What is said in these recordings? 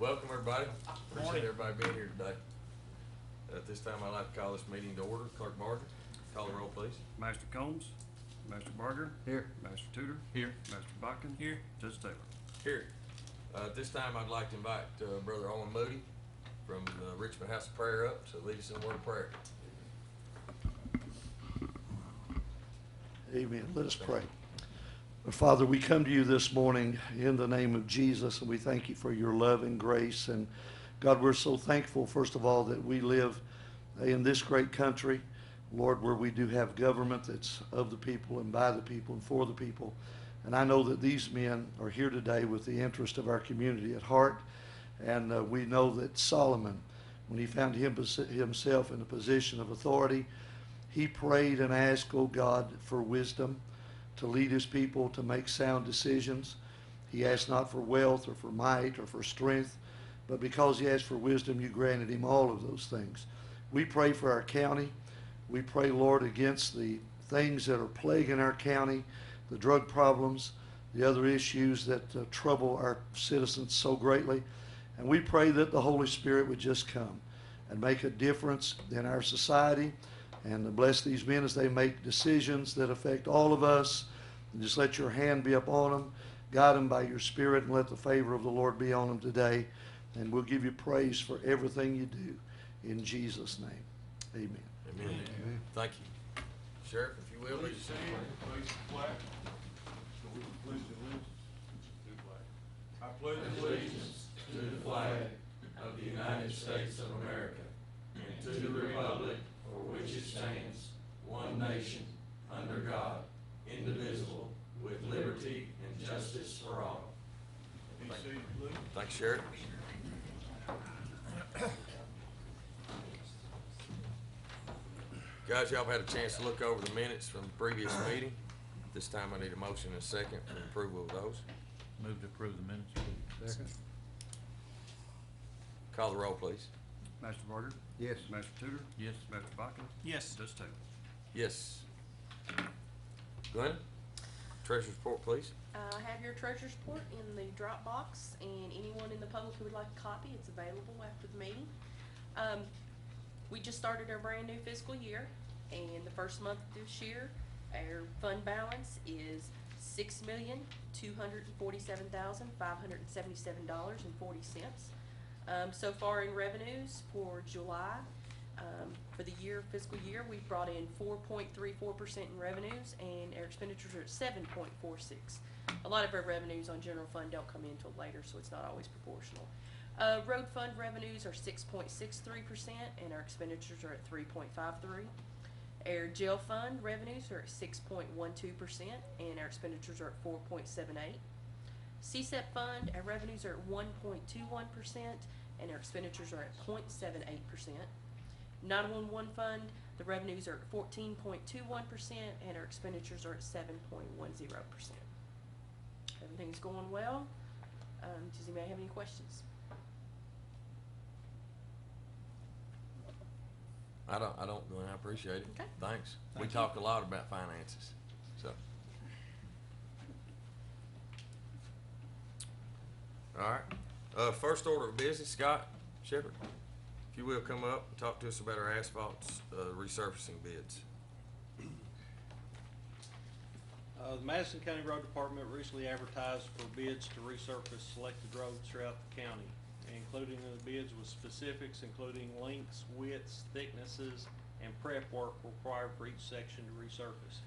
Welcome, everybody. Appreciate everybody being here today. At this time, I'd like to call this meeting to order. Clerk Barger, call the roll, please. Master Combs, Master Barger. Here. Master Tudor. Here. Master Botkin. Here. Judge Taylor. Here. At this time, I'd like to invite Brother Owen Moody from the Richmond House of Prayer up to lead us in a word of prayer. Amen. Let us pray. Father, we come to you this morning in the name of Jesus, and we thank you for your love and grace. And God, we're so thankful, first of all, that we live in this great country, Lord, where we do have government that's of the people and by the people and for the people. And I know that these men are here today with the interest of our community at heart. And we know that Solomon, when he found himself in a position of authority, he prayed and asked, oh God, for wisdom to lead his people to make sound decisions. He asked not for wealth or for might or for strength, but because he asked for wisdom, you granted him all of those things. We pray for our county. We pray, Lord, against the things that are plaguing our county, the drug problems, the other issues that trouble our citizens so greatly. And we pray that the Holy Spirit would just come and make a difference in our society, and bless these men as they make decisions that affect all of us. And just let your hand be upon them. Guide them by your Spirit, and let the favor of the Lord be on them today. And we'll give you praise for everything you do. In Jesus' name, amen. Amen. Amen. Thank you. Sheriff, if you will, lead us in prayer. Place the flag. I pledge allegiance to the flag of the United States of America and to the republic for which it stands, one nation, under God, indivisible, with liberty and justice for all. Be seated, please. Thanks, Sheriff. Guys, y'all have had a chance to look over the minutes from the previous meeting. This time I need a motion and a second for approval of those. Move to approve the minutes, please. Second. Call the roll, please. Master Barger. Yes. Master Tudor. Yes. Master Botkin. Yes. Judge Taylor. Yes. Glenn, treasurer's report, please. I have your treasurer's report in the drop box, and anyone in the public who would like a copy, it's available after the meeting. We just started our brand new fiscal year, and the first month of this year, our fund balance is $6,247,577.40. So far in revenues for July, for the fiscal year, we've brought in 4.34% in revenues, and our expenditures are at 7.46. A lot of our revenues on general fund don't come in until later, so it's not always proportional. Road fund revenues are 6.63%, and our expenditures are at 3.53. Our jail fund revenues are at 6.12%, and our expenditures are at 4.78. CSEP fund, our revenues are at 1.21%, and our expenditures are at 0.78%. 911 fund, the revenues are at 14.21%, and our expenditures are at 7.10%. Everything's going well. Does anybody have any questions? I don't, Glenn. I appreciate it. Okay. Thanks. Thank We you. talk a lot about finances, so. All right. First order of business, Scott Shepherd, if you will, come up and talk to us about our asphalt resurfacing bids. The Madison County Road Department recently advertised for bids to resurface selected roads throughout the county, including the bids with specifics including lengths, widths, thicknesses, and prep work required for each section to resurface.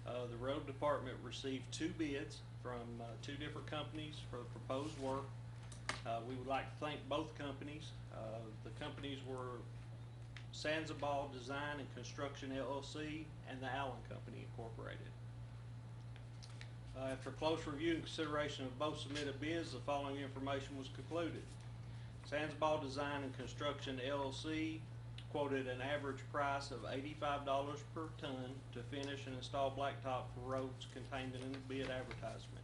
The road department received 2 bids from 2 different companies for the proposed work. We would like to thank both companies. The companies were Sanzabal Design and Construction LLC and the Allen Company Incorporated. After close review and consideration of both submitted bids, the following information was concluded. Sanzabal Design and Construction LLC quoted an average price of $85 per ton to finish and install blacktop for roads contained in the bid advertisement.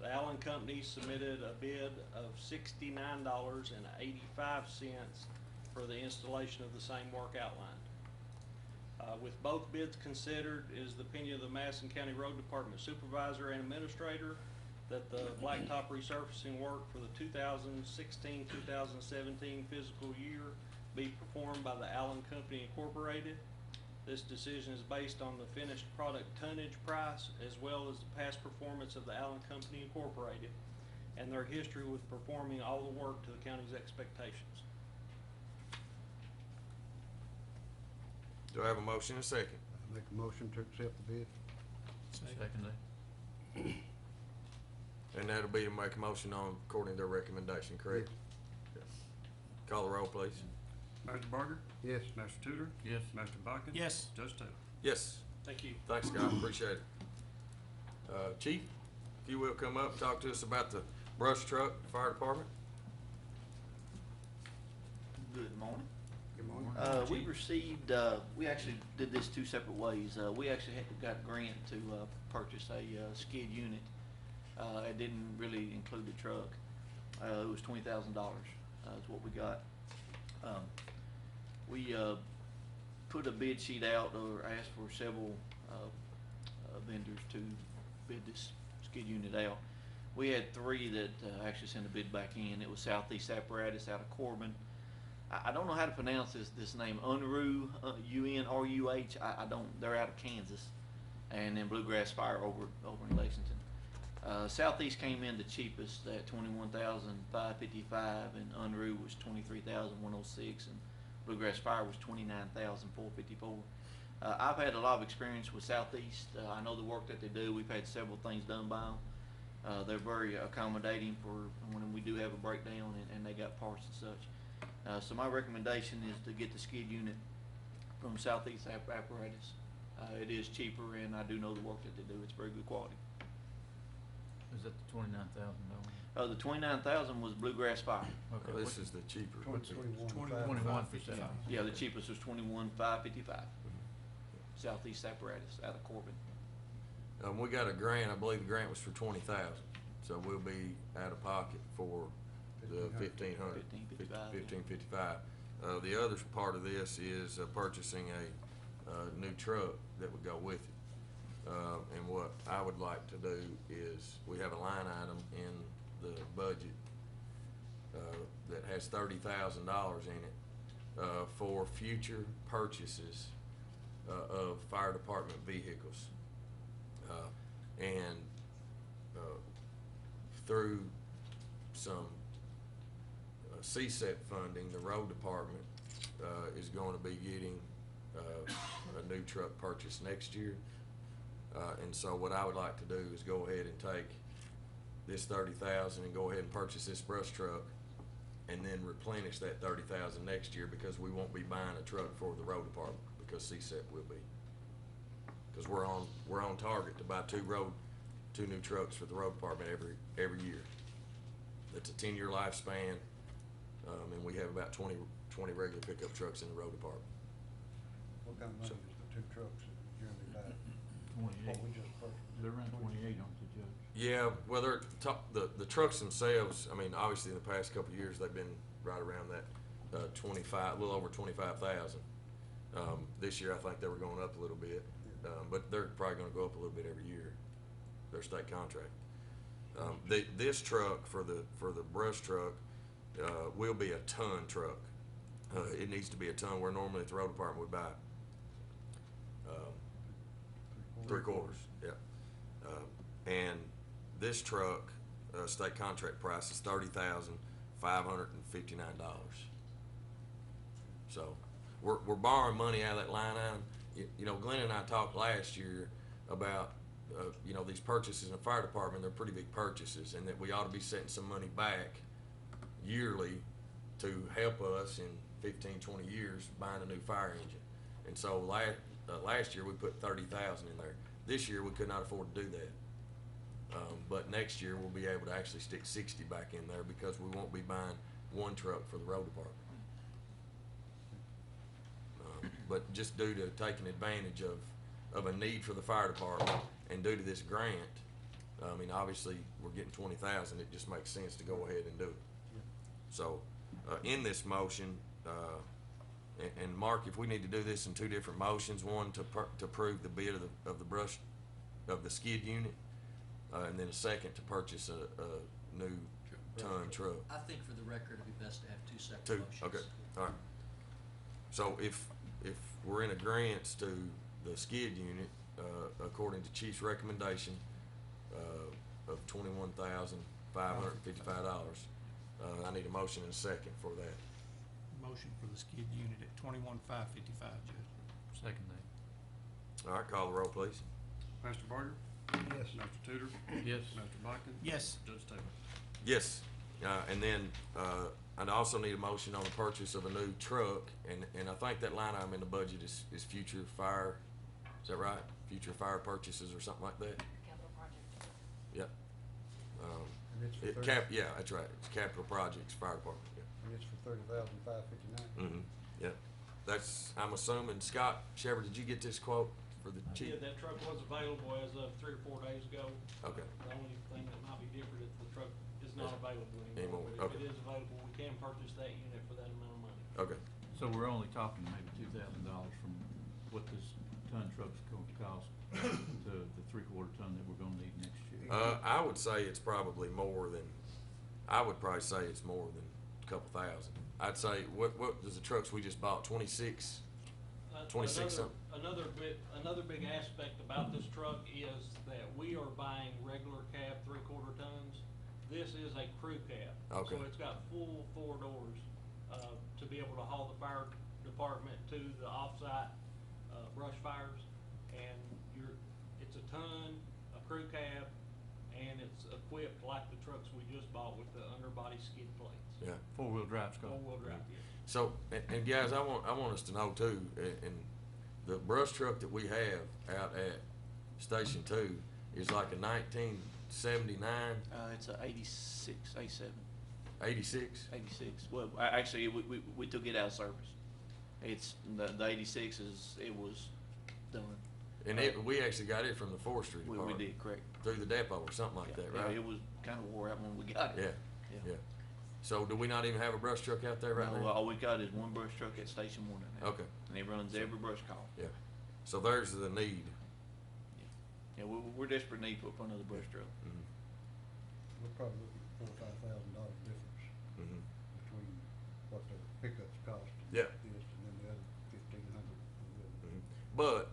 The Allen Company submitted a bid of $69.85 for the installation of the same work outlined. With both bids considered, it is the opinion of the Madison County Road Department Supervisor and Administrator that the blacktop resurfacing work for the 2016-2017 fiscal year be performed by the Allen Company Incorporated. This decision is based on the finished product tonnage price as well as the past performance of the Allen Company Incorporated and their history with performing all the work to the county's expectations. Do I have a motion and a second? I make a motion to accept the bid. Secondly. And that'll be to make a motion on according to their recommendation, correct? Yes. Call the roll, please. Master Barger? Yes. Master Tudor? Yes. Master Bodkin? Yes. Judge Taylor? Yes. Thank you. Thanks, Scott, appreciate it. Chief, if you will come up and talk to us about the brush truck, fire department. Good morning. Good morning. We received, we actually did this two separate ways. We actually got a grant to purchase a skid unit. It didn't really include the truck. It was $20,000 is what we got. We put a bid sheet out or asked for several vendors to bid this skid unit out. We had three that actually sent a bid back in. It was Southeast Apparatus out of Corbin. I don't know how to pronounce this name. Unruh, U-N-R-U-H. I don't. They're out of Kansas, and then Bluegrass Fire over in Lexington. Southeast came in the cheapest at $21,555, and Unruh was $23,106, and Bluegrass Fire was $29,454. I've had a lot of experience with Southeast. I know the work that they do. We've had several things done by them. They're very accommodating for when we do have a breakdown, and they got parts and such. So my recommendation is to get the skid unit from Southeast Apparatus. It is cheaper, and I do know the work that they do. It's very good quality. Is that the $29,000? The $29,000 was Bluegrass Fire. Okay. This is the cheaper. 21%. Yeah, the cheapest was $21,555. Southeast Apparatus out of Corbin. We got a grant, I believe the grant was for $20,000, so we'll be out of pocket for the $1,500. $1,555. The other part of this is purchasing a new truck that would go with it. And what I would like to do is, we have a line item in the budget that has $30,000 in it for future purchases of fire department vehicles. And through some CSEP funding, the road department is going to be getting a new truck purchase next year. And so what I would like to do is go ahead and take this $30,000 and go ahead and purchase this brush truck, and then replenish that $30,000 next year, because we won't be buying a truck for the road department, because CSEP will be. Because we're on target to buy two new trucks for the road department every year. It's a 10-year lifespan, and we have about 20 regular pickup trucks in the road department. What kind of money is the two trucks that generally buy? 28. What we just purchased? They're around 28, aren't they, Judge? Yeah, well, the trucks themselves, I mean, obviously in the past couple of years, they've been right around that a little over 25,000. This year, I think they were going up a little bit, but they're probably gonna go up a little bit every year, their state contract. This truck, for the brush truck, will be a ton truck. It needs to be a ton, where normally the road department would buy 3/4, yeah. And this truck, state contract price is $30,559. So we're borrowing money out of that line item. You know, Glenn and I talked last year about you know, these purchases in the fire department. They're pretty big purchases, and that we ought to be setting some money back yearly to help us in 15-20 years buying a new fire engine. And so last year we put $30,000 in there. This year we could not afford to do that. But next year we'll be able to actually stick 60 back in there, because we won't be buying one truck for the road department. But just due to taking advantage of a need for the fire department, and due to this grant, I mean, obviously we're getting 20,000. It just makes sense to go ahead and do it. So in this motion, and Mark, if we need to do this in two different motions, one to approve the bid of the skid unit, and then a second to purchase a new ton truck. I think for the record, it'd be best to have two separate Two, motions. okay, all right. So if we're in agreement to the skid unit, according to Chief's recommendation, of $21,555, I need a motion and a second for that. Motion for the skid unit at 21,555, Judge. Second that. All right, call the roll, please. Master Barger? Yes. Master Tudor? Yes. Master Botkin? Yes. Judge Taylor? Yes, and then, I'd also need a motion on the purchase of a new truck, and I think that line item in the budget is future fire, is that right? Future fire purchases or something like that? Capital project. Yep. And it's for Yeah, that's right, it's capital projects, fire department, yeah. And it's for $30,559. Mm-hmm, yeah. That's, I'm assuming, Scott Shepherd, did you get this quote for the chief? Yeah, that truck was available as of 3 or 4 days ago. Okay. The only thing that might be different is the truck is not available Anymore, anymore. But okay. if it is available, we can purchase that unit for that amount of money. Okay, So we're only talking maybe $2,000 from what this ton truck's gonna cost to the 3/4 ton that we're gonna need next year. I would say it's probably more than, I would probably say it's more than a couple thousand. I'd say, what does the trucks we just bought, 26? 26 something? Another big aspect about this truck is that we are buying regular cab 3/4 tons. This is a crew cab. Okay. So it's got full 4 doors, to be able to haul the fire department to the offsite, brush fires. And it's a ton, a crew cab, and it's equipped like the trucks we just bought with the underbody skid plates. Yeah. 4-wheel drive, Scott. 4-wheel drive, yes. So, and guys, I want us to know too, and the brush truck that we have out at Station 2 is like a 1979, It's a 86, 87, 86? 86. Well, actually, we took it out of service. It's, the 86 it was done. And we actually got it from the forestry We department. did, correct. Through the depot or something like that, Yeah, right? it was kind of wore out when we got it. Yeah, yeah. So do we not even have a brush truck out there right No, now? all we got is one brush truck at Station 1 now. Okay. And it runs every brush call. Yeah. So there's the need. Yeah, we're desperate need for another brush truck. Mhm. We're probably looking at $4,000 or $5,000 difference Mhm. between what the pickups cost. Yeah. This and then the other 1,500. Mhm. But,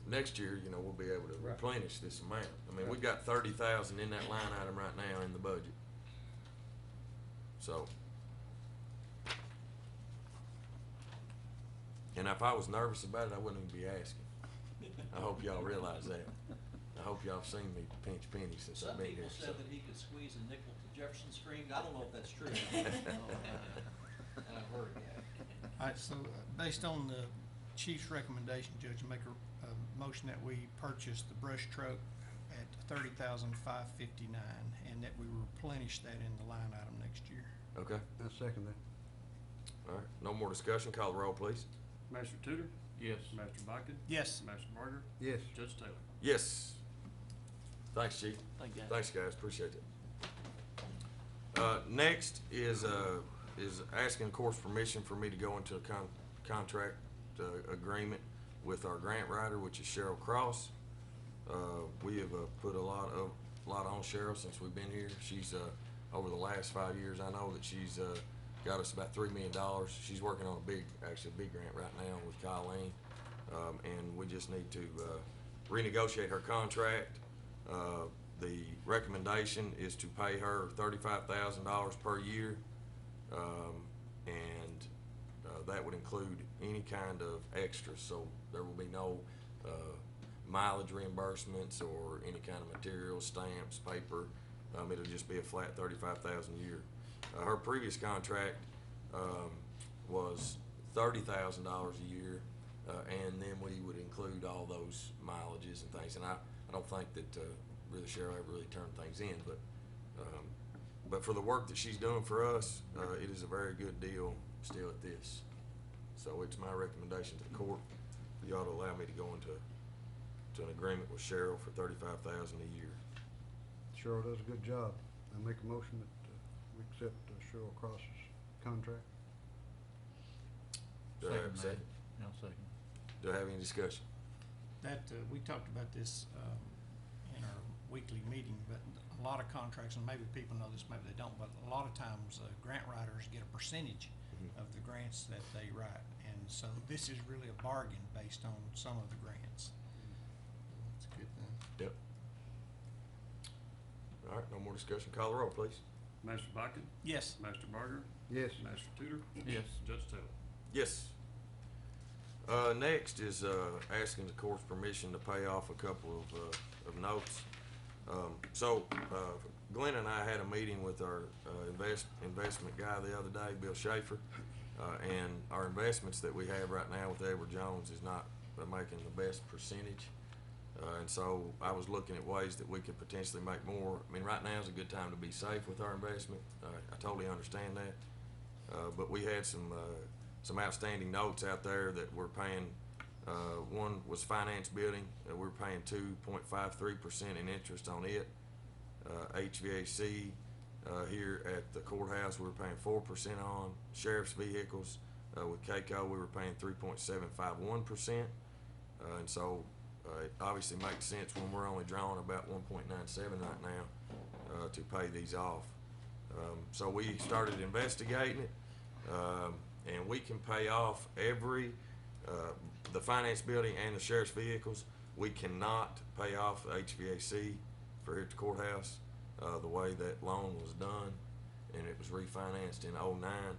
next year, we'll be able to Right. replenish this amount. I mean, we Right. got 30,000 in that line item right now in the budget. So. And if I was nervous about it, I wouldn't even be asking. I hope y'all realize that. I hope y'all seen me pinch pennies since I've Some been people here. said that he could squeeze a nickel to Jefferson Stream. I don't know if that's true. And I've heard that. All right, so based on the chief's recommendation, Judge, make a motion that we purchase the brush truck at $30,559 and that we replenish that in the line item next year. Okay, I second that. all right. No more discussion. Call the roll, please. Master Tudor? Yes. Master Botkin? Yes. Master Barger? Yes. Judge Taylor? Yes. Thanks, Chief. Thank you. Thanks, guys. Appreciate it. Next is asking the court's permission for me to go into a contract agreement with our grant writer, which is Cheryl Cross. We have put a lot on Cheryl since we've been here. She's over the last 5 years, I know that she's got us about $3 million. She's working on a big grant right now with Colleen, and we just need to renegotiate her contract. The recommendation is to pay her $35,000 per year, and that would include any kind of extras. So there will be no mileage reimbursements or any kind of materials, stamps, paper. It'll just be a flat $35,000 a year. Her previous contract was $30,000 a year, and then we would include all those mileages and things. And I don't think that really Cheryl ever really turned things in, but for the work that she's doing for us, it is a very good deal still at this. So it's my recommendation to the court, you ought to allow me to go into an agreement with Cheryl for $35,000 a year. Cheryl does a good job. I make a motion that we accept Cheryl Cross's contract. Do I have a second? I'll second. Do I have any discussion? That, we talked about this in our weekly meeting, but a lot of contracts, and maybe people know this, maybe they don't, but a lot of times, grant writers get a percentage of the grants that they write. And so this is really a bargain based on some of the grants. It's a good thing. Yep. All right, no more discussion. Call the roll, please. Master Bucket? Yes. Master Barger? Yes. Master Tudor? Yes. Judge Taylor? Yes. Next is asking the court's permission to pay off a couple of notes. Glenn and I had a meeting with our investment guy the other day, Bill Schaefer, and our investments that we have right now with Edward Jones is not making the best percentage. And so I was looking at ways that we could potentially make more. I mean, right now is a good time to be safe with our investment. I totally understand that. But we had some outstanding notes out there that we're paying. One was finance building. We're paying 2.53% in interest on it. HVAC here at the courthouse we were paying 4% on. Sheriff's vehicles with CAECO we were paying 3.751%. And so it obviously makes sense when we're only drawing about 1.97 right now to pay these off. So we started investigating it, and we can pay off every the finance building and the sheriff's vehicles. We cannot pay off the HVAC for here at the courthouse the way that loan was done, and it was refinanced in '09.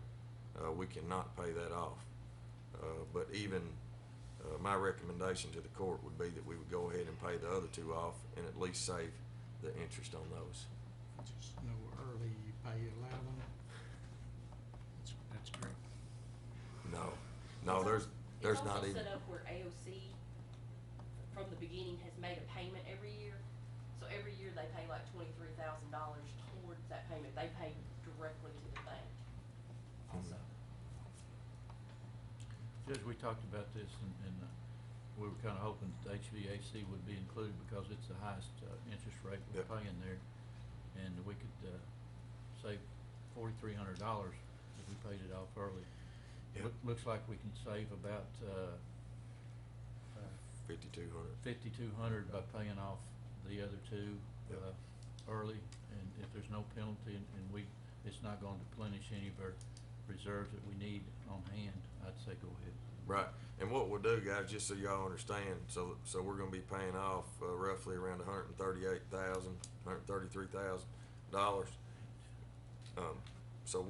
We cannot pay that off. But even my recommendation to the court would be that we would go ahead and pay the other two off and at least save the interest on those. Just no early pay allowed. That's great. No, there's not It's even. also set up where AOC from the beginning has made a payment every year. So every year they pay like $23,000 towards that payment. They pay directly to the bank also. Judge, we talked about this and we were kinda hoping that HVAC would be included because it's the highest, interest rate we're Yep. paying there. And we could, save $4,300 if we paid it off early. Yep. Looks like we can save about, 5,200. 5,200 by paying off the other two, Yep. early. And if there's no penalty and it's not gonna deplenish any of our reserves that we need on hand, I'd say go ahead. Right, and what we'll do, guys, just so y'all understand, so we're gonna be paying off roughly around $138,000, $133,000. So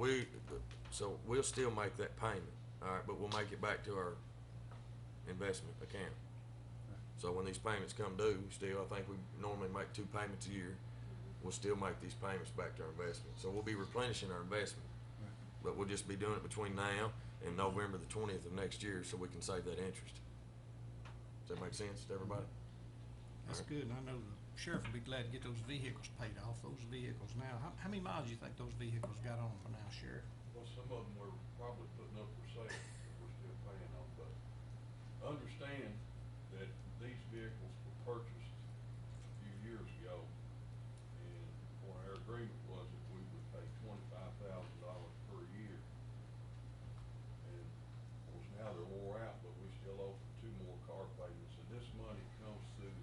we'll still make that payment, all right, but we'll make it back to our investment account. So when these payments come due, still, I think we normally make 2 payments a year. We'll still make these payments back to our investment. So we'll be replenishing our investment. But we'll just be doing it between now and November the 20th of next year so we can save that interest. Does that make sense to everybody? That's Alright. good, and I know the sheriff will be glad to get those vehicles paid off. Those vehicles now, how many miles do you think those vehicles got on them for now, Sheriff? Well, some of them we're probably putting up for sale, that we're still paying on, but understand that these vehicles were purchased a few years ago, and what our agreement was that we would pay $25,000 per year. And of course now they're wore out, but we still owe 2 more car payments, and this money comes through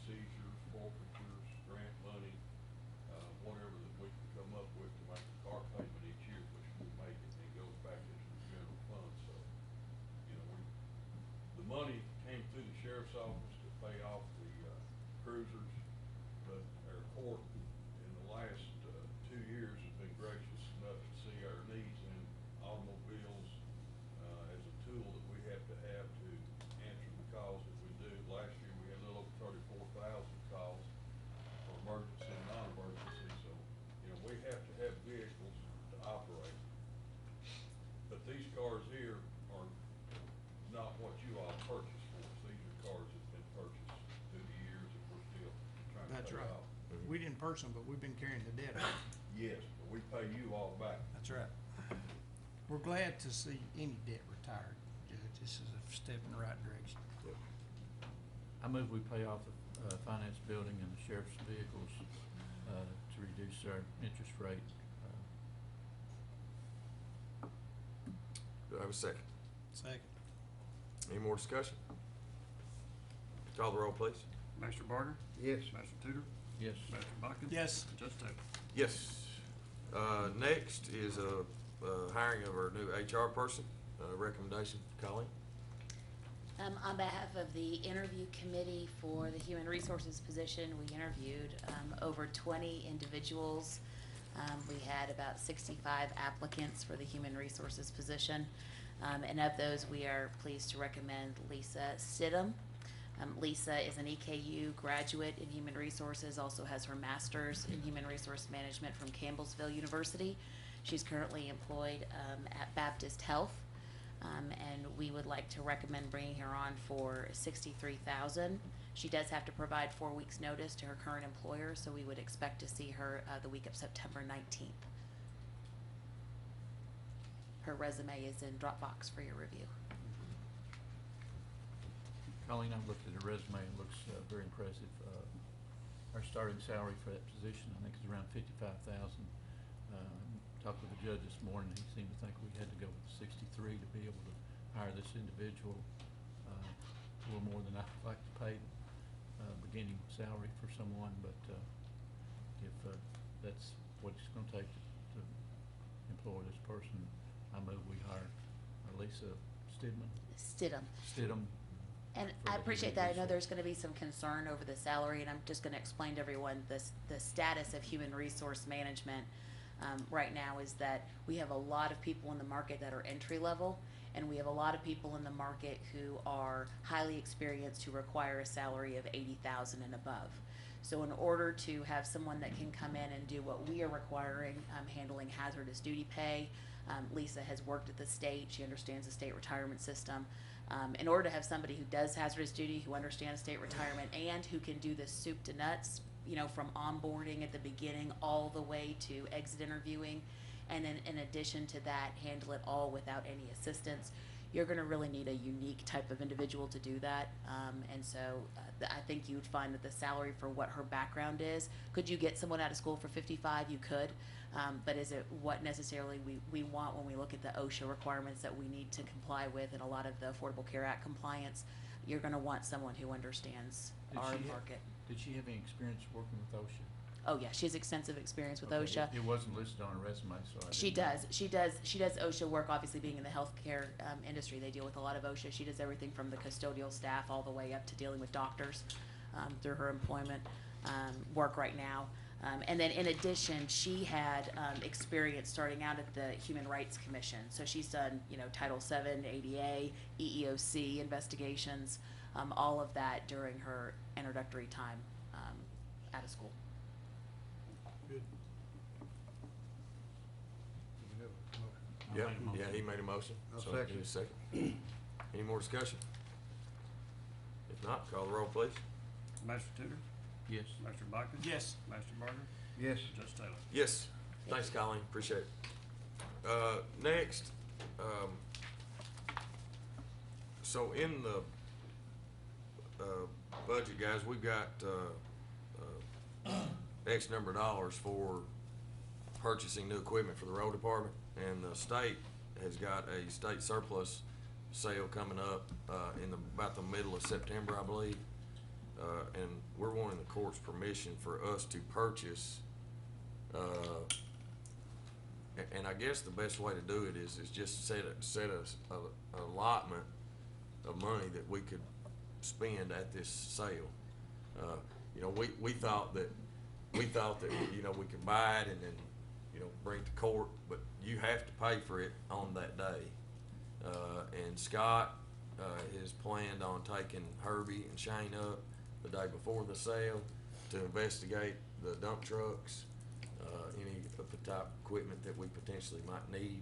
seizures, forfeitures, grant money, whatever that we can come up with to make a car payment each year, which we make it, and it goes back into the general fund. So, you know, the money came through the sheriff's office to pay off the cruisers, but our court in the last 2 years has been gracious enough to see our needs in automobiles as a tool that we have to answer the calls that we do. Last year we had a little over 34,000 calls for emergency and non-emergency, so, you know, we have to have vehicles to operate. But these cars here are not what you all purchased for us. These are cars that have been purchased through the years that we're still trying to That's pay right. off. We didn't purchase them, but we've been carrying the debt. Yes, but we pay you all back. That's right. We're glad to see any debt retired, Judge. This is a step in the right direction. Yep. I move we pay off the, finance building and the sheriff's vehicles, to reduce our interest rate. Do I have a second? Second. Any more discussion? Call the roll, please. Master Barger? Yes. Master Tudor? Yes. Pastor Watkins? Yes. Judge Taylor? Yes. Next is hiring of our new HR person. Recommendation, Colleen? On behalf of the interview committee for the human resources position, we interviewed over 20 individuals. We had about 65 applicants for the human resources position. And of those, we are pleased to recommend Lisa Stidham. Lisa is an EKU graduate in human resources, also has her master's in human resource management from Campbellsville University. She's currently employed at Baptist Health. And we would like to recommend bringing her on for $63,000. She does have to provide 4 weeks' notice to her current employer, so we would expect to see her the week of September 19th. Her resume is in Dropbox for your review. Colleen, I've looked at her resume and it looks very impressive. Our starting salary for that position, I think, is around $55,000. Talked with the judge this morning, he seemed to think we had to go with 63 to be able to hire this individual. A little more than I'd like to pay beginning salary for someone, but if that's what it's gonna take to employ this person, I move we hire Lisa Stidham. And for I the appreciate human that. I know resource. there's gonna be some concern over the salary, and I'm just gonna explain to everyone the status of human resource management right now is that we have a lot of people in the market that are entry level, and we have a lot of people in the market who are highly experienced who require a salary of $80,000 and above. So in order to have someone that can come in and do what we are requiring, handling hazardous duty pay, Lisa has worked at the state, she understands the state retirement system. In order to have somebody who does hazardous duty, who understands state retirement, and who can do this soup to nuts, you know, from onboarding at the beginning all the way to exit interviewing, and then in addition to that, handle it all without any assistance, you're gonna really need a unique type of individual to do that. And so I think you'd find that the salary for what her background is, could you get someone out of school for 55? You could. But is it what necessarily we want when we look at the OSHA requirements that we need to comply with and a lot of the Affordable Care Act compliance? You're gonna want someone who understands our market. Did she have any experience working with OSHA? Oh yeah, she has extensive experience with Okay, OSHA. It wasn't listed on her resume, so I She didn't know. does. She does OSHA work, obviously being in the healthcare industry. They deal with a lot of OSHA. She does everything from the custodial staff all the way up to dealing with doctors through her employment work right now. And then in addition, she had experience starting out at the Human Rights Commission. So she's done, you know, Title VII, ADA, EEOC investigations, all of that during her introductory time out of school. Good. Do we have a motion? I Yeah, made a motion. yeah, he made a motion. I'll So second. need a second. Any more discussion? If not, call the roll, please. Master Tudor? Yes. Master Watkins? Yes. Master Barger? Yes. Judge Taylor? Yes. Thanks, Colleen. Appreciate it. Next, so in the budget, guys, we've got X number of dollars for purchasing new equipment for the road department, and the state has got a state surplus sale coming up in about the middle of September, I believe. And we're wanting the court's permission for us to purchase, and I guess the best way to do it is just set a allotment of money that we could spend at this sale. You know, we thought that you know, we could buy it and then, you know, bring it to court, but you have to pay for it on that day. And Scott is planned on taking Herbie and Shane up the day before the sale to investigate the dump trucks, any of the type of equipment that we potentially might need.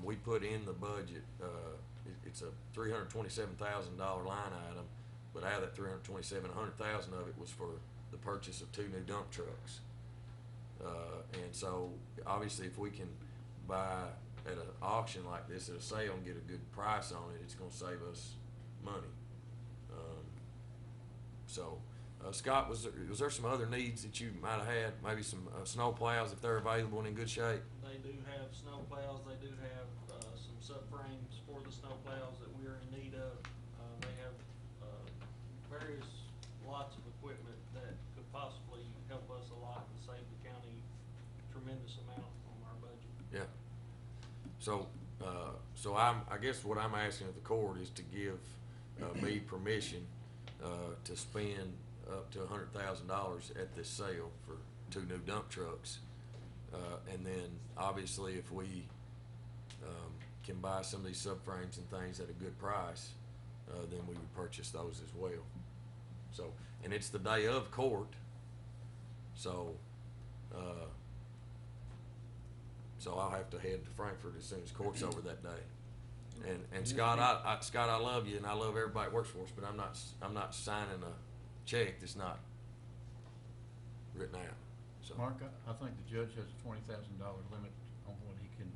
We put in the budget, it's a $327,000 line item, but out of that 327, 100,000 of it was for the purchase of 2 new dump trucks. And so obviously if we can buy at an auction like this at a sale and get a good price on it, it's gonna save us money. Scott, was there some other needs that you might have had? Maybe some snow plows if they're available and in good shape? They do have snow plows, they do have, some subframes for the snow plows that we're in need of. They have, various lots of equipment that could possibly tremendous amount on our budget. Yeah. So, I guess what I'm asking of the court is to give, me permission, to spend up to $100,000 at this sale for 2 new dump trucks. And then obviously if we, can buy some of these subframes and things at a good price, then we would purchase those as well. So, and it's the day of court, so, I'll have to head to Frankfurt as soon as court's over that day. And Scott, Scott, I love you and I love everybody that works for us, but I'm not signing a check that's not written out, so. Mark, I think the judge has a $20,000 limit on what he can.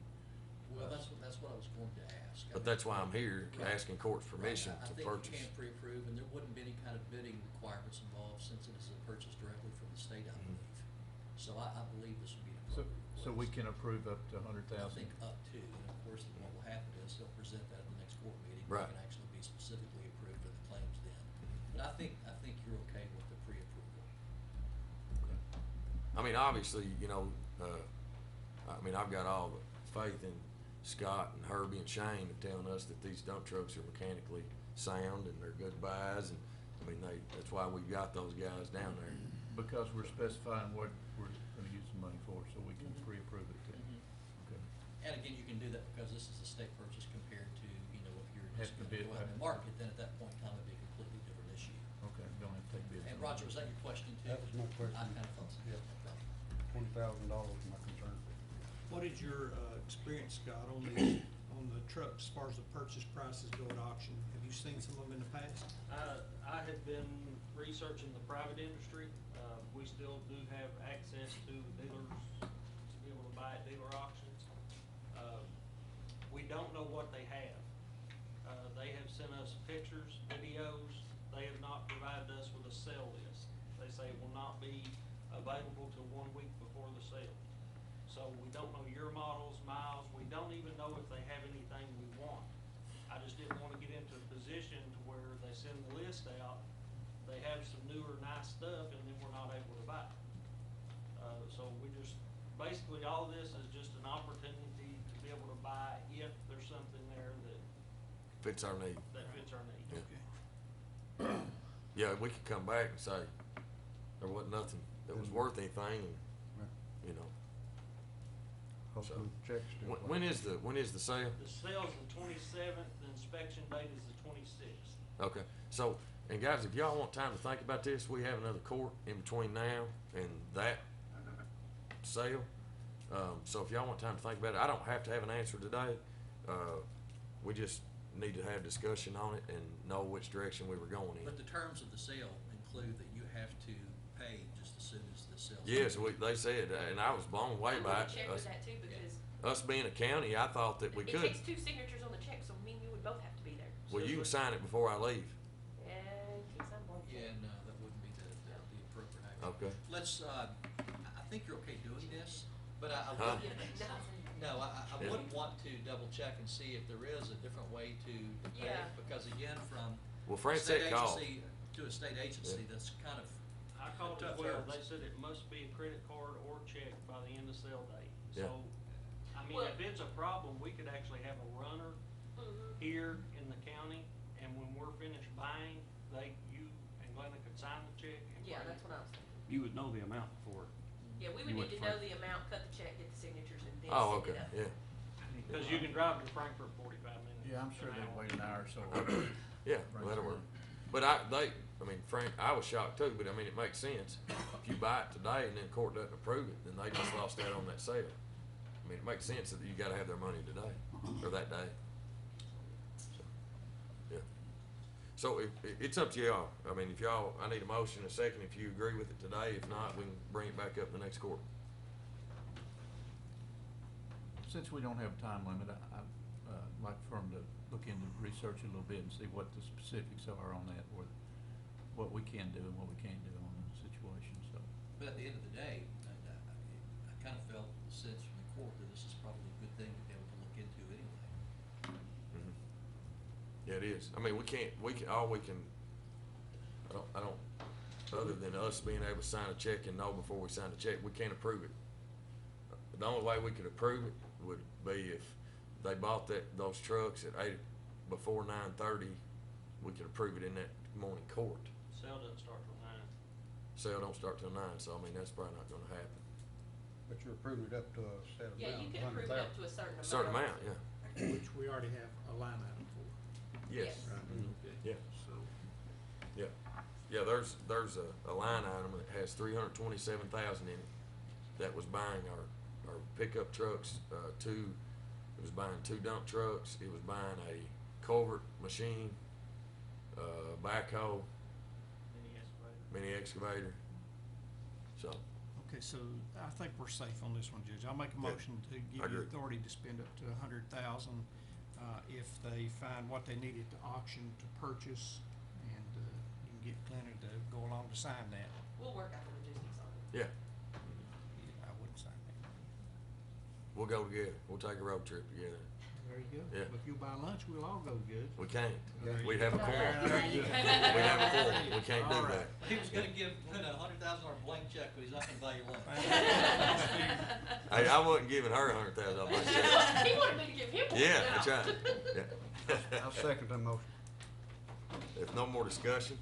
Well, that's what I was going to ask. But that's why I'm here, Right. asking court's permission Right, to I think purchase. you can pre-approve, and there wouldn't be any kind of bidding requirements involved since it is a purchase directly from the state, I Mhm. believe. So I believe this would be an So, appropriate so we request. can approve up to I 100,000? think up to, and of course, what will happen is they'll present that at the next court meeting. Right. It can actually be specifically approved of the claims then. But I think you're okay with the pre-approval. Okay. I mean, obviously, I've got all the faith in Scott and Herbie and Shane of telling us that these dump trucks are mechanically sound and they're good buys, and, that's why we've got those guys down there. Because we're specifying what we're gonna use the money for, so we can pre-approve it too. Okay. And again, you can do that because this is a state purchase compared to, if you're Have just to gonna bid, go out and right. market, then at that point in time, it'd be a completely different issue. Okay, don't have to take bids. And on Roger, it. was that your question too? That was my question. I kind of thought so. Yeah. Okay. $20,000 is my concern. What is your experience, Scott, on the trucks as far as the purchase prices go at auction? Have you seen some of them in the past? I have been researching the private industry. We still do have access to dealers to be able to buy at dealer auctions. We don't know what they have. They have sent us pictures, videos. They have not provided us with a sale list. They say it will not be available till 1 week before the sale. So we don't know year models, miles. We don't even know if they have anything we want. I just didn't want to get into a position to where they send the list out, they have some newer nice stuff, and then we're not able to buy it. So we just, basically all this is just an opportunity to be able to buy if there's something there Fits our need. that fits our needs. Yeah. Yeah, we could come back and say, there wasn't nothing that was worth anything, and, Hopefully checks still. when is the sale? The sale's the 27th, the inspection date is the 26th. Okay, so, and guys, if y'all want time to think about this, we have another court in between now and that sale. So if y'all want time to think about it, I don't have to have an answer today. We just need to have discussion on it and know which direction we were going in. But the terms of the sale include that you have to pay just as soon as the sale. Yes, they said, and I was blown away I'm by gonna it. check with that too, because Us being a county, I thought that we it could. takes 2 signatures on the check, so me and you would both have to be there. Well, you can sign it before I leave. In case I'm going to. Yeah, no, that wouldn't be the appropriate action. Okay. Let's, I think you're okay doing this, but I Huh? would, no, I Yeah. would want to double check and see if there is a different way to pay it, Yeah. because again, from Well, Frank state said call. agency to a state agency, that's kind of I called as tough well, terms. they said it must be a credit card or check by the end of sale date. Yeah. So, I mean, Well- if it's a problem, we could actually have a runner Mhm. here in the county, and when we're finished buying, you and Glenda could sign the check and. Yeah, bring that's it. what I was thinking. You would know the amount before. Yeah, we You would need would to know Frank. the amount, cut the check, get the signatures, and then Oh, send it okay, up. yeah. Cause you can drive to Frankfurt 45 minutes. Yeah, I'm sure an they'd hour. wait an hour or so. Yeah, Right. that'll work. But Frank, I was shocked too, but it makes sense. If you buy it today and then court doesn't approve it, then they just lost out on that sale. It makes sense that you gotta have their money today, or that day. So, yeah. So it's up to y'all. If y'all, I need a motion, a second, if you agree with it today. If not, we can bring it back up in the next court. Since we don't have a time limit, I'd like for them to look into, research a little bit and see what the specifics are on that, or what we can do and what we can't do on the situation, so. But at the end of the day, I kind of felt the sense from the court that this is probably a good thing to be able to look into anyway. Mhm. Yeah, it is. All we can, I don't, other than us being able to sign a check and know before we sign the check, we can't approve it. the only way we could approve it would be if they bought those trucks at before 9:30, we could approve it in that morning court. Sale doesn't start till 9. Sale don't start till 9, so I mean, that's probably not gonna happen. But you're approving it up to a set amount. Yeah, you can approve it up to a certain amount. Certain amount, yeah. Which we already have a line item for. Yes. Yes. Right, Mhm. okay. Yeah. So, Yeah, there's a line item that has 327,000 in it that was buying our pickup trucks, it was buying 2 dump trucks, it was buying a culvert machine, backhoe, mini excavator. So, Okay, so I think we're safe on this one, Judge. I'll make a Yeah, motion to I give you agree. authority to spend up to $100,000 if they find what they need at the auction to purchase, and you can get Glenna to go along to sign that. We'll work out the logistics on it. yeah, Yeah, I wouldn't sign that. we'll go together. We'll take a road trip together. There you go. Yeah. If you'll buy lunch, we'll all go, Judge. We can't. Yeah. We'd have a quorum. There you go. We'd have a quorum. We can't do All that. right. He was gonna give Glenn a $100,000 blank check, but he's not gonna buy you lunch. Hey, I wasn't giving her $100,000. He wanted me to give him one. Yeah, that's right. Yeah. I'll second that motion. If no more discussion,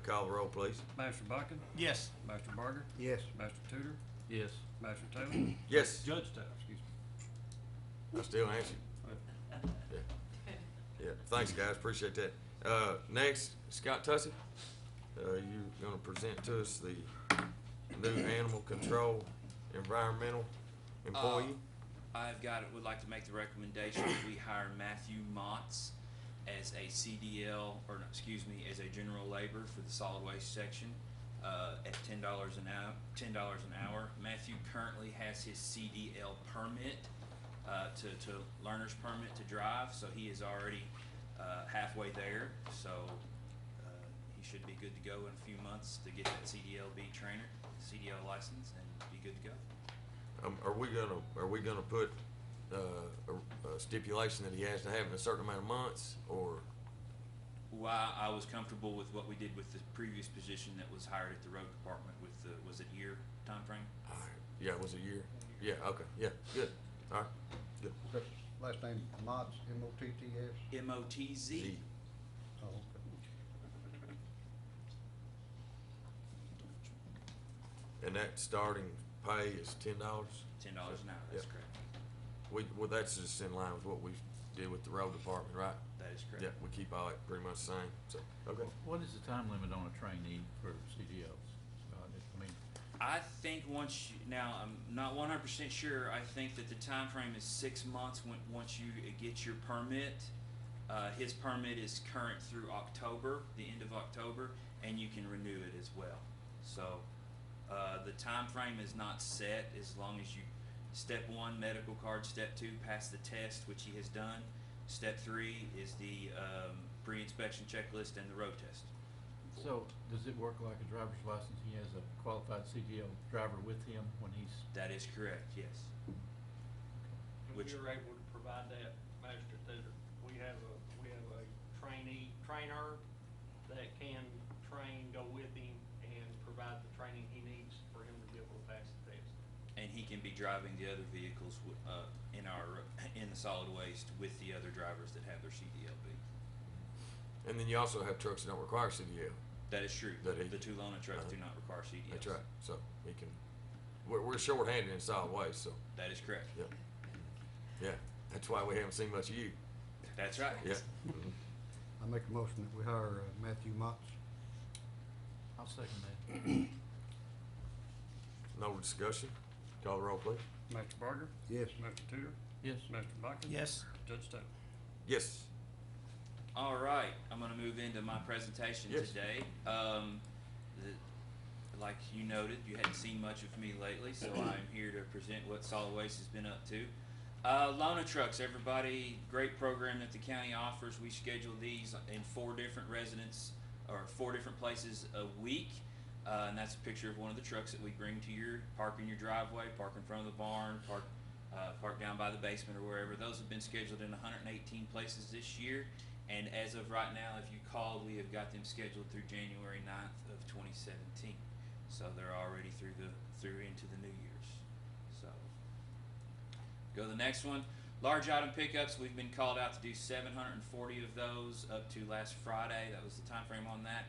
call the roll, please. Master Buckin, Yes. Master Barger, Yes. Master Tudor, yes. Master Taylor, Yes, Judge Taylor, excuse me. I still answer. Yeah. Yeah, thanks, guys, appreciate that. Next, Scott Tussey, you're gonna present to us the new animal control environmental employee. would like to make the recommendation that we hire Matthew Motts as a CDL, or no, excuse me, as a general labor for the solid waste section, at $10 an hour. Matthew currently has his CDL permit, to learner's permit to drive, so he is already, halfway there, so, he should be good to go in a few months to get that CDLB CDL license, and be good to go. Are we gonna put, a stipulation that he has to have in a certain amount of months, or? Well, I was comfortable with what we did with the previous position that was hired at the road department with the, was it year timeframe? Yeah, it was a year. Yeah, okay, yeah, good, all right, good. That's last name Motts, M-O-T-T-S? MOTZ. Oh, okay. And that starting pay is $10? $10 an hour, that's Yeah. correct. Well, that's just in line with what we did with the road department, right? That is correct. Yeah, we keep all that pretty much the same, so, okay. What is the time limit on a trainee for CDLs? I mean, I think once now I'm not 100% sure. I think that the time frame is 6 months once you get your permit. His permit is current through October, the end of October, and you can renew it as well. So the time frame is not set as long as you step 1 medical card, step 2 pass the test, which he has done. Step 3 is the pre-inspection checklist and the road test. so does it work like a driver's license? He has a qualified CDL driver with him when he's, That is correct, yes. And Which- we were able to provide that, Master Tudor. We have a trainer that can train, go with him, and provide the training he needs for him to be able to pass the test. And he can be driving the other vehicles in the solid waste with the other drivers that have their CDLB. And then you also have trucks that don't require CDL. That is true. That he- The 2 Lona trucks do not require CDLs. That's right, so he can, we're shorthanded in solid waste, so, That is correct. yeah. Yeah, that's why we haven't seen much of you, That's right. yeah. Mhm. I make a motion that we hire Matthew Motts. I'll second that. No discussion, call the roll, please. Master Barger, Yes. Master Tudor, Yes. Master Buckin. Yes. Judge Taylor. Yes, All right, I'm gonna move into my presentation Yes. today. Like you noted, you hadn't seen much of me lately, so I'm here to present what solid waste has been up to. Lona trucks, everybody, great program that the county offers. We schedule these in 4 different or 4 different places a week. And that's a picture of one of the trucks that we bring to park in your driveway, park in front of the barn, park down by the basement or wherever. Those have been scheduled in 118 places this year. And as of right now, if you called, we have got them scheduled through January 9th of 2017. So they're already through into the New Year's. So Go to the next one. Large item pickups, we've been called out to do 740 of those up to last Friday. That was the time frame on that.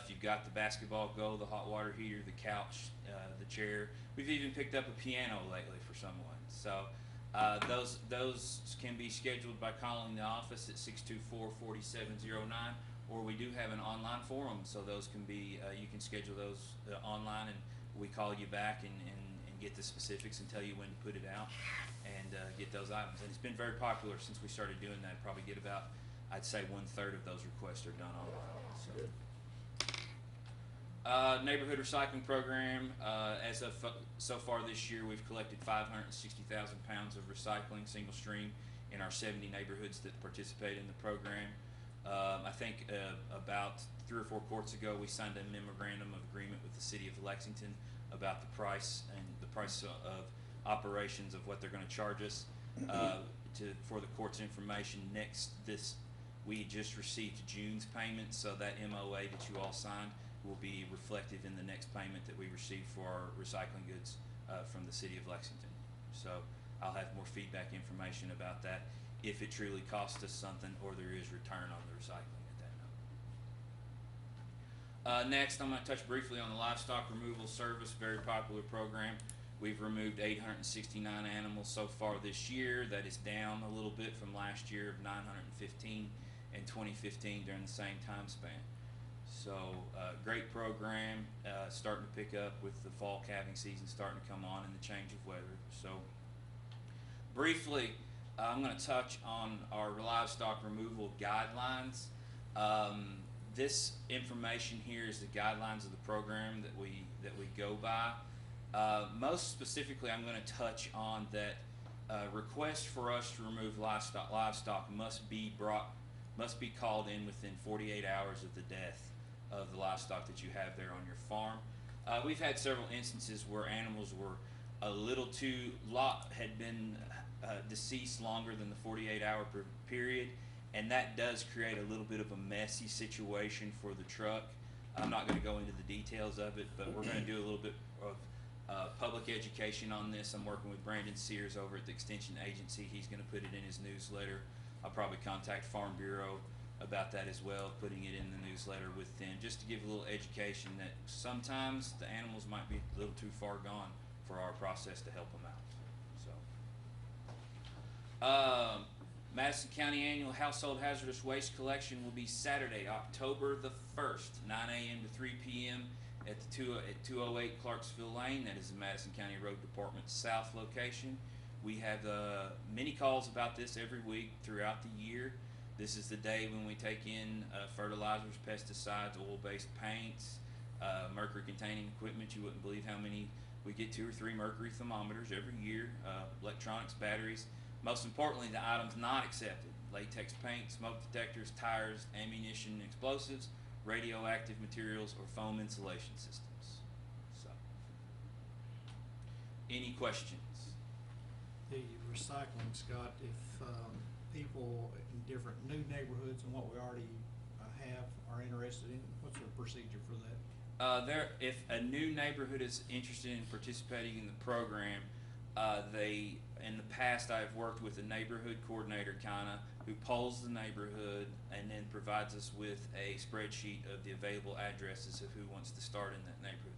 If you've got the basketball goal, the hot water heater, the couch, the chair. We've even picked up a piano lately for someone. So those can be scheduled by calling the office at 624-4709, or we do have an online forum, so those can be, you can schedule those online, and we call you back and get the specifics and tell you when to put it out and get those items. And it's been very popular since we started doing that. Probably get about, I'd say 1/3 of those requests are done online. So. Neighborhood recycling program, as of so far this year, we've collected 560,000 pounds of recycling single stream in our 70 neighborhoods that participate in the program. I think about 3 or 4 quarters ago, we signed a memorandum of agreement with the city of Lexington about the price of operations of what they're going to charge us. For the court's information, we just received June's payment, so that MOA that you all signed will be reflective in the next payment that we receive for our recycling goods from the city of Lexington. So I'll have more feedback information about that if it truly costs us something or there is return on the recycling at that number. Next, I'm going to touch briefly on the livestock removal service, very popular program. We've removed 869 animals so far this year. That is down a little bit from last year of 915 and 2015 during the same time span. So great program, starting to pick up with the fall calving season starting to come on and the change of weather. So briefly, I'm going to touch on our livestock removal guidelines. This information here is the guidelines of the program that we go by. Most specifically, I'm going to touch on that request for us to remove livestock must be called in within 48 hours of the death of the livestock that you have there on your farm. We've had several instances where animals were had been deceased longer than the 48-hour period, and that does create a little bit of a messy situation for the truck. I'm not going to go into the details of it, but we're going to do a little bit of public education on this. I'm working with Brandon Sears over at the Extension Agency. He's going to put it in his newsletter. I'll probably contact Farm Bureau about that as well, putting it in the newsletter with them, just to give a little education that sometimes the animals might be a little too far gone for our process to help them out. So, Madison County Annual Household Hazardous Waste Collection will be Saturday, October the 1st, 9 a.m. to 3 p.m. at 208 Clarksville Lane. That is the Madison County Road Department South location. We have many calls about this every week throughout the year. This is the day when we take in fertilizers, pesticides, oil-based paints, mercury-containing equipment. You wouldn't believe how many. We get 2 or 3 mercury thermometers every year, electronics, batteries. Most importantly, the items not accepted: latex paint, smoke detectors, tires, ammunition, explosives, radioactive materials, or foam insulation systems. So, any questions? The recycling, Scott, if people in different new neighborhoods and what we already have are interested in, what's the procedure for that? If a new neighborhood is interested in participating in the program, in the past I've worked with a neighborhood coordinator who polls the neighborhood and then provides us with a spreadsheet of the available addresses of who wants to start in that neighborhood.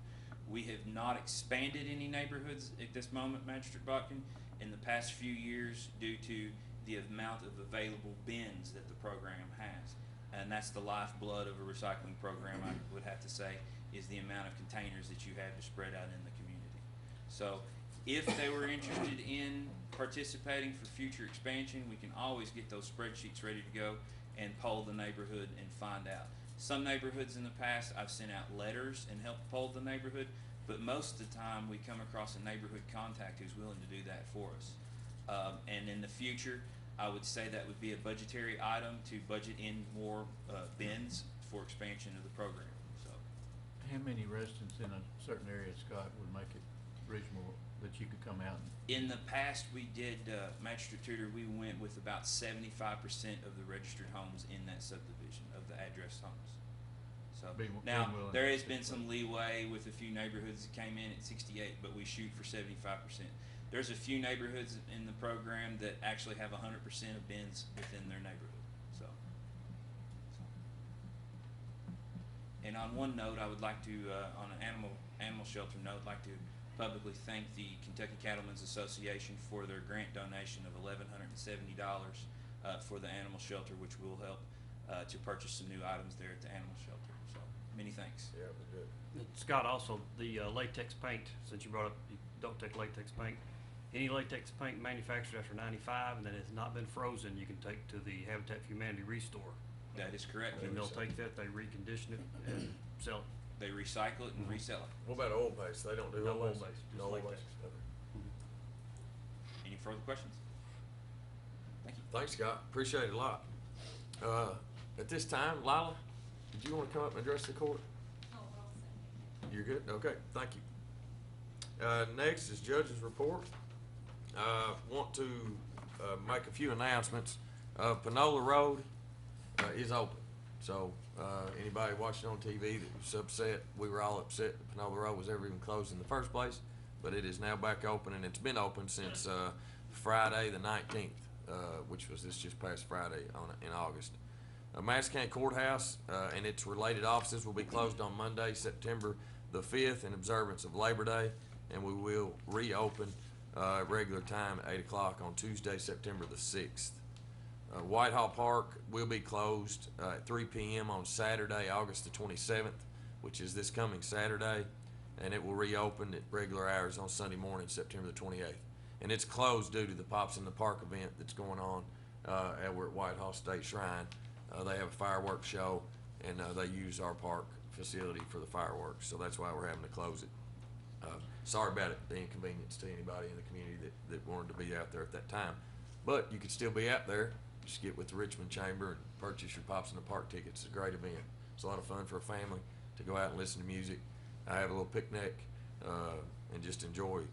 We have not expanded any neighborhoods at this moment, Magistrate Botkin, in the past few years due to the amount of available bins that the program has. And that's the lifeblood of a recycling program, I would have to say, is the amount of containers that you have to spread out in the community. So if they were interested in participating for future expansion, we can always get those spreadsheets ready to go and poll the neighborhood and find out. Some neighborhoods in the past, I've sent out letters and helped poll the neighborhood, but most of the time we come across a neighborhood contact who's willing to do that for us. And in the future, I would say that would be a budgetary item to budget in more bins for expansion of the program. So, how many residents in a certain area, Scott, would make it reasonable that you could come out? In the past, we did, Magistrate Tutor, we went with about 75% of the registered homes in that subdivision of the addressed homes. So now there has been some leeway with a few neighborhoods that came in at 68, but we shoot for 75%. There's a few neighborhoods in the program that actually have 100% of bins within their neighborhood. So. And on one note, I would like to, on an animal shelter note, like to publicly thank the Kentucky Cattlemen's Association for their grant donation of $1,170 for the animal shelter, which will help to purchase some new items there at the animal shelter. So many thanks. Yeah, we're good. Scott, also, the latex paint, since you brought up, you don't take latex paint. Any latex paint manufactured after 95 and that has not been frozen, you can take to the Habitat for Humanity Restore. That is correct. And they'll take that, they recondition it and sell it. They recycle it and resell it. What about oil base? They don't do No oil oil base? base, just No oil latex. base. Okay. Any further questions? Thank you. Thanks, Scott. Appreciate it a lot. At this time, Lila, did you want to come up and address the court? You're good? Okay, thank you. Next is judge's report. Want to make a few announcements. Panola Road is open. So anybody watching on TV that was upset, we were all upset that Panola Road was ever even closed in the first place, but it is now back open, and it's been open since Friday the 19th, which was this just past Friday in August. Madison County Courthouse and its related offices will be closed on Monday, September the 5th in observance of Labor Day, and we will reopen at regular time at 8 o'clock on Tuesday, September the 6th. Whitehall Park will be closed at 3 p.m. on Saturday, August the 27th, which is this coming Saturday, and it will reopen at regular hours on Sunday morning, September the 28th. And it's closed due to the Pops in the Park event that's going on we're at Whitehall State Shrine. They have a fireworks show, and they use our park facility for the fireworks, so that's why we're having to close it. Sorry about it, the inconvenience to anybody in the community that wanted to be out there at that time. But you could still be out there. Just get with the Richmond Chamber and purchase your Pops in the Park tickets. It's a great event. It's a lot of fun for a family to go out and listen to music, have a little picnic, and just enjoy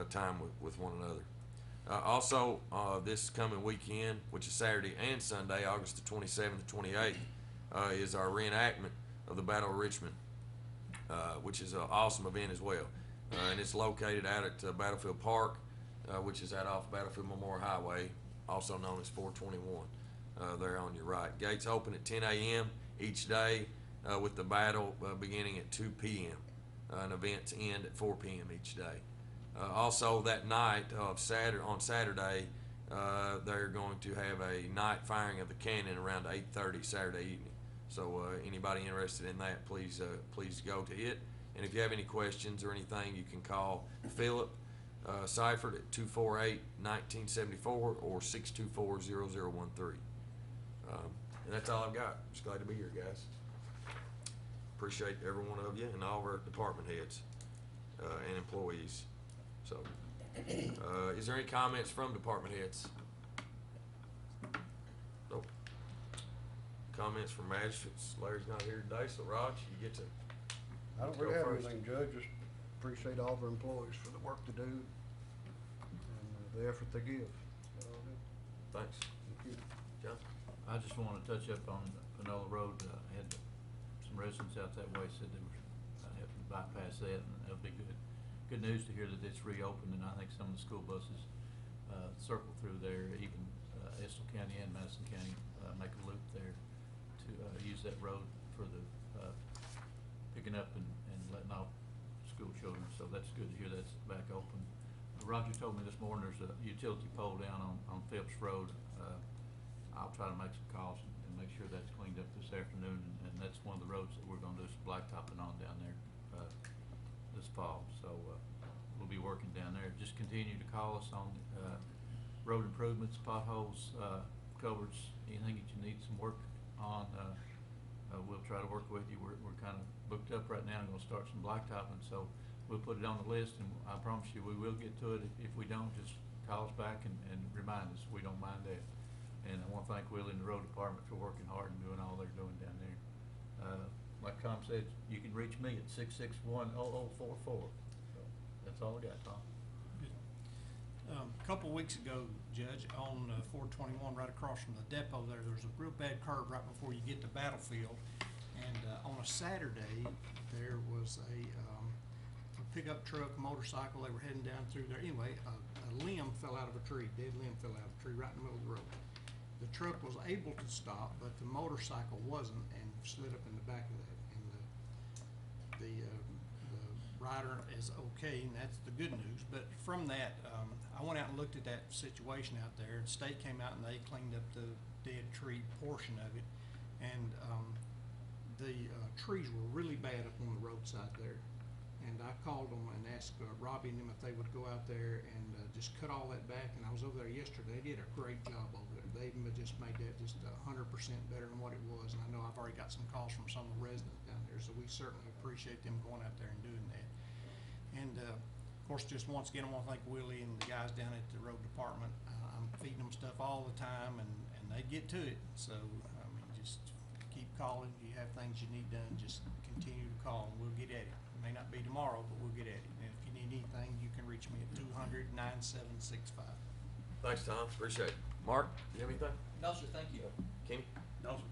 time with one another. Also, this coming weekend, which is Saturday and Sunday, August the 27th and 28th, is our reenactment of the Battle of Richmond, which is an awesome event as well. And it's located out at Battlefield Park, which is out off Battlefield Memorial Highway, also known as 421, there on your right. Gates open at 10 a.m. each day, with the battle beginning at 2 p.m. And events end at 4 p.m. each day. Also that night of on Saturday, they're going to have a night firing of the cannon around 8:30 Saturday evening. So anybody interested in that, please go to it. And if you have any questions or anything, you can call Philip Seifert at 248-1974 or 624-0013. And that's all I've got. Just glad to be here, guys. Appreciate every one of you and all of our department heads and employees. So, is there any comments from department heads? Nope. Comments from magistrates? Larry's not here today, so Raj, you get to I don't go really have first. anything, Judge, just appreciate all of our employees for the work they do and the effort they give. That's all I do. Thanks. Thank you. John? I just want to touch up on Panola Road. Had some residents out that way said they were having to bypass that, and that'll be good. Good news to hear that it's reopened, and I think some of the school buses circle through there. Even Estill County and Madison County make a loop there to use that road for the picking up and letting off school children. So that's good to hear that's back open. Roger told me this morning there's a utility pole down on Phillips Road. I'll try to make some calls and make sure that's cleaned up this afternoon, and that's one of the roads that we're gonna do some blacktopping on down there this fall. So we'll be working down there. Just continue to call us on road improvements, potholes, culverts, anything that you need some work on. We'll try to work with you. We're kind of booked up right now and gonna start some blacktopping, so we'll put it on the list, and I promise you we will get to it. If we don't, just call us back and remind us. We don't mind that. And I want to thank Willie and the road department for working hard and doing all they're doing down there. Like Tom said, you can reach me at 661-0044. So that's all I got, Tom. A couple weeks ago, Judge, on 421, right across from the depot there's a real bad curve right before you get to Battlefield. And on a Saturday, there was a pickup truck, a motorcycle, they were heading down through there. Anyway, a limb fell out of a tree, dead limb fell out of a tree right in the middle of the road. The truck was able to stop, but the motorcycle wasn't, and slid up in the back of that. And the rider is okay, and that's the good news. But from that, I went out and looked at that situation out there. The state came out and they cleaned up the dead tree portion of it, and the trees were really bad up on the roadside there. And I called them and asked Robbie and them if they would go out there and just cut all that back. And I was over there yesterday. They did a great job over there. They even just made that just 100% better than what it was. And I know I've already got some calls from some of the residents down there, so we certainly appreciate them going out there and doing that. And of course, just once again, I want to thank Willie and the guys down at the road department. I'm feeding them stuff all the time, and they get to it. So I mean, just keep calling. If you have things you need done, just continue to call, and we'll get at it. It may not be tomorrow, but we'll get at it. And if you need anything, you can reach me at 200-9765. Thanks, Tom. Appreciate it. Mark, you have anything? No, sir, thank you. Kenny? No, sir.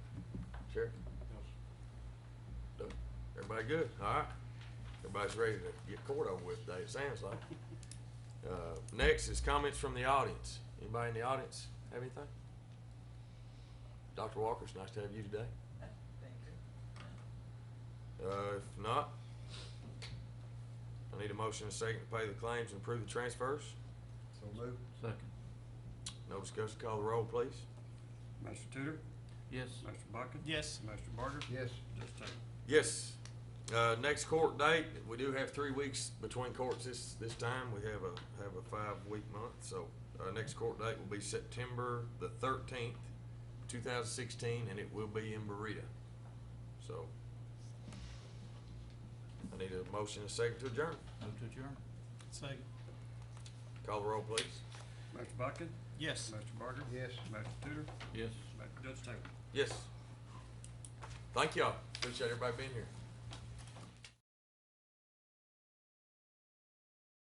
Sheriff? No, sir. Doug? Everybody good? All right. Everybody's ready to get court over with today, it sounds like. Next is comments from the audience. Anybody in the audience have anything? Dr. Walker, it's nice to have you today. If not, I need a motion and a second to pay the claims and approve the transfers. So moved. Second. No discussion, call the roll, please. Mr. Tudor? Yes. Mr. Bucket? Yes. Mr. Barger? Yes. Judge Taylor? Yes. Next court date, we do have 3 weeks between courts this time. We have a 5-week month, so next court date will be September the 13th, 2016, and it will be in Berrien. So I need a motion and a second to adjourn. Move to adjourn. Second. Call the roll, please. Mr. Bucket? Yes. Mr. Barger? Yes. Mr. Tudor? Yes. Judge Taylor? Yes. Thank y'all. Appreciate everybody being here.